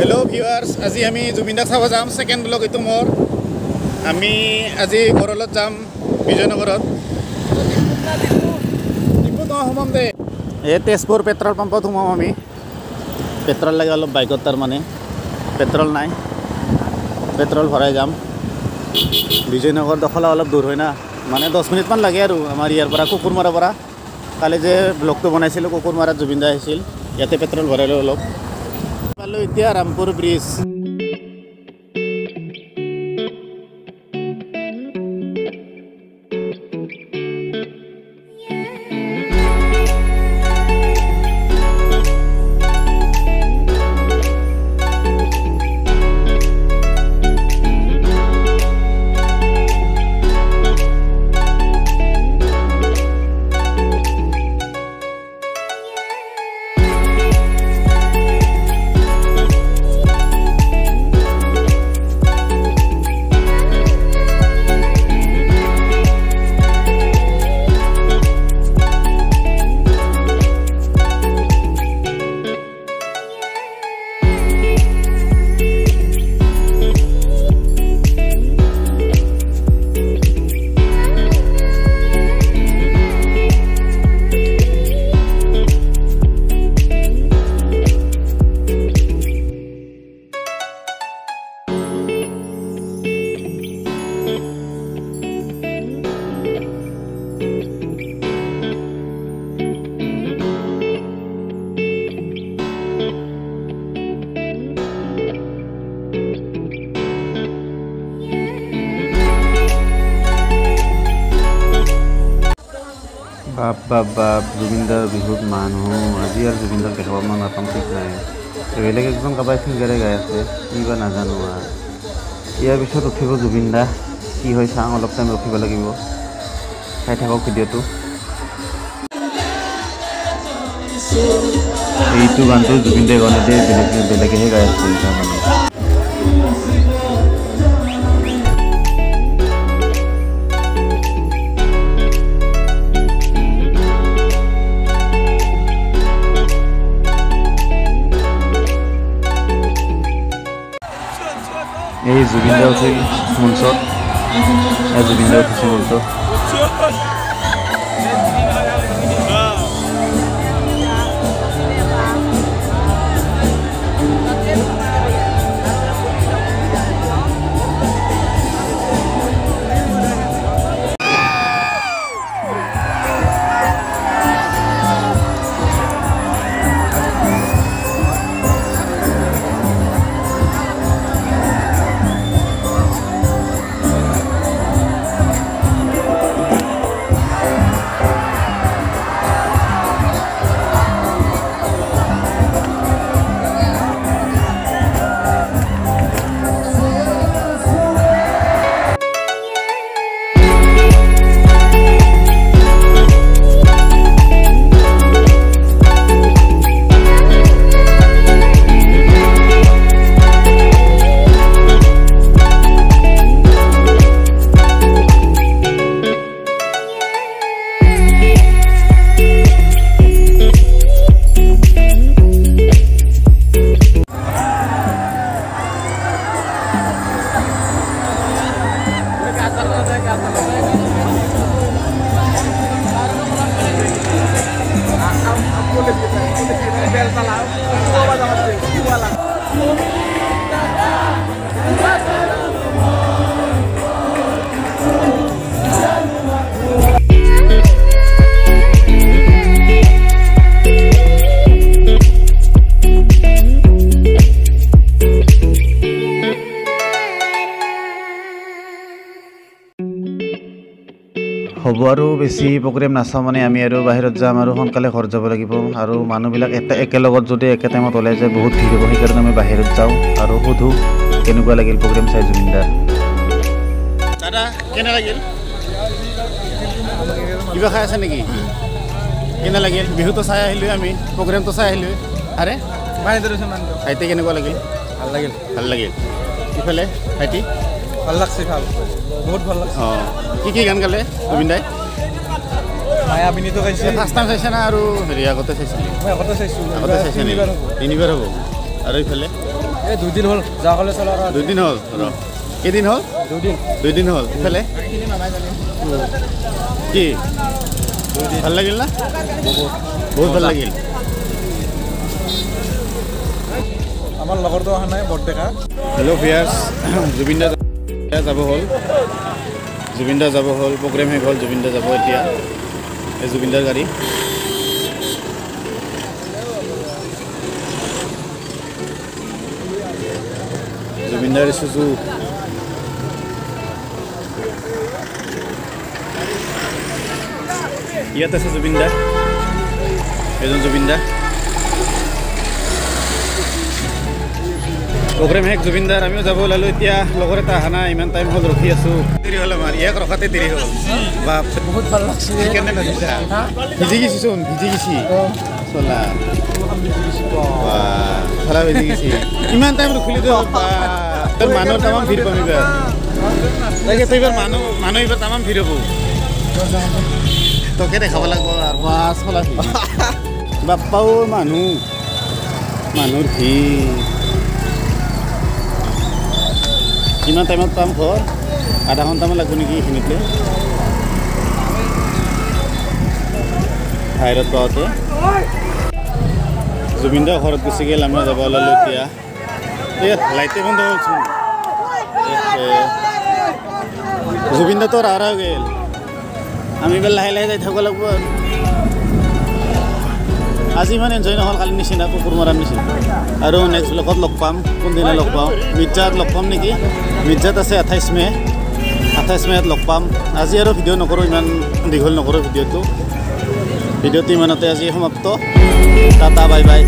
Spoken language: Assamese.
Hello viewers, আজি আমি জুবিন দাক চাব যাম সেকেন্ড ব্লগ ইটো মোৰ আমি আজি ঘৰলত যাম বিজয়নগৰত ইপু তো হমম দে এ তেজপুৰ পেট্ৰল পাম্পত হমম আমি পেট্ৰল লাগে অলপ বাইকত তাৰ মানে পেট্ৰল নাই পেট্ৰল ভৰাই যাম বিজয়নগৰ দখলা অলপ দূৰ হয় না মানে 10 মিনিট মান লাগে আৰু আমাৰ ইয়াৰ পৰা কুকুৰমাৰাৰ পৰা কালি যে ব্লগটো বনাইছিল কুকুৰমাৰাত জুবিন দা আহিছিল ইয়াতে পেট্ৰল ভৰাইলো অলপ পালো এতিয়া ৰামপুৰ ব্ৰিজ বাপ জুবিন দাৰ বিহুত মানুহ আজি আৰু জুবিন দাক দেখাব মান নাপাম ঠিক নাই বেলেগ একজন কাবাই ছিংগাৰে গাই আছে কিবা নাজানো আৰু ইয়াৰ পিছত উঠিব জুবিন দা কি হয় চাওঁ অলপ টাইম ৰখিব লাগিব চাই থাকক ভিডিঅ'টো এইটো গানটো জুবিন দাই গানে দে বেলেগেহে গাই আছে এটা মানে এই জুবিন দা উঠি মঞ্চত জুবিন দা উঠিছে মঞ্চত হ'ব আৰু বেছি প্ৰগ্ৰেম নাচাওঁ মানে আমি আৰু বাহিৰত যাম আৰু সোনকালে ঘৰ যাব লাগিব আৰু মানুহবিলাক একেলগত যদি একে টাইমত ওলাই যায় বহুত ভিৰ হ'ব সেইকাৰণে আমি বাহিৰত যাওঁ আৰু সোধোঁ কেনেকুৱা লাগিল প্ৰগ্ৰেম চাই জুবিন দাৰ দাদা কেনে লাগিল কিবা খাই আছে নেকি কেনে লাগিল বিহুটো চাই আহিলোঁ আমি প্ৰগ্ৰেমটো চাই আহিলোঁ আৰে ভাইটি কেনেকুৱা লাগিল ভাল লাগিল ইফালে ভাইটি ভাল লাগছে বহুত ভাল লাগছে কি গান গালে জুবিন দাই মায়া বিনীত গাইছে ফাৰ্ষ্ট টাইম চাইছে না আৰু হেৰি আগতে চাইছিল মই আগতে চাইছো তিনিবাৰ হ'ব আৰু ইফালে এই 2 দিন হল যাকলে চলা 2 দিন হল কেদিন হল 2 দিন হল ফেলে কি ভাল লাগিল না বহুত ভাল লাগিল আমার লগৰ তো অহা নাই বৰটেকা হেল্ল' ভিয়াৰ্স জুবিন দা যাব হল প্ৰগ্ৰেম শেষ হ'ল জুবিন দা যাব এতিয়া এই জুবিন দাৰ গাড়ী জুবিন দাৰ সুজু ইয়াত আছে জুবিন দা এজন জুবিন দা প্ৰগ্ৰেম শেষ জুবিন দাৰ আমিও যাব ওলালো এতিয়া লগৰ এটা অহা নাই ইমান টাইম হ'ল ৰখি আছো দেৰি হ'ল আমাৰ ইয়াক ৰখাতে দেৰি হ'ল বাপ বহুত ভাল লাগছে কেনে লাগিছা ভিজি গেছি চোন ভিজি গেছি চলা চলা ভিজি গেছি ইমান টাইম ৰখিলি তো তোৰ মানুহ তামাম ভিৰ পামিবা তাকে তো এইবাৰ মানুহ এইবাৰ তামাম ভিৰ হ'ব তোকে দেখাব লাগিব আৰু বাছ চলা বাপ্পাও মানুহৰ ভিৰ কিমান টাইমত পাম ঘৰ আধা ঘণ্টামান লাগিব নেকি এইখিনিতে বাহিৰত পাওঁতে জুবিন দা ঘৰত গুচি গ'ল আমি যাব ওলালোঁ এতিয়া এই লাইটে বন্ধ হ'লচোন জুবিন দা তোৰ আৰা গ'ল আমি এবাৰ লাহে লাহে যাই থাকিব লাগিব আজি ইমান এনজয় নহ'ল কালি নিচিনা কুকুৰ মৰাৰ নিচিনা আৰু নেক্সট ব্লগত লগ পাম কোনদিনা লগ পাওঁ মিৰ্জাত লগ পাম নেকি মিৰ্জাত আছে 28 মে'ত লগ পাম আজি আৰু ভিডিঅ' নকৰোঁ ইমান দীঘল নকৰোঁ ভিডিঅ'টো ইমানতে আজি সমাপ্ত টাটা বাই বাই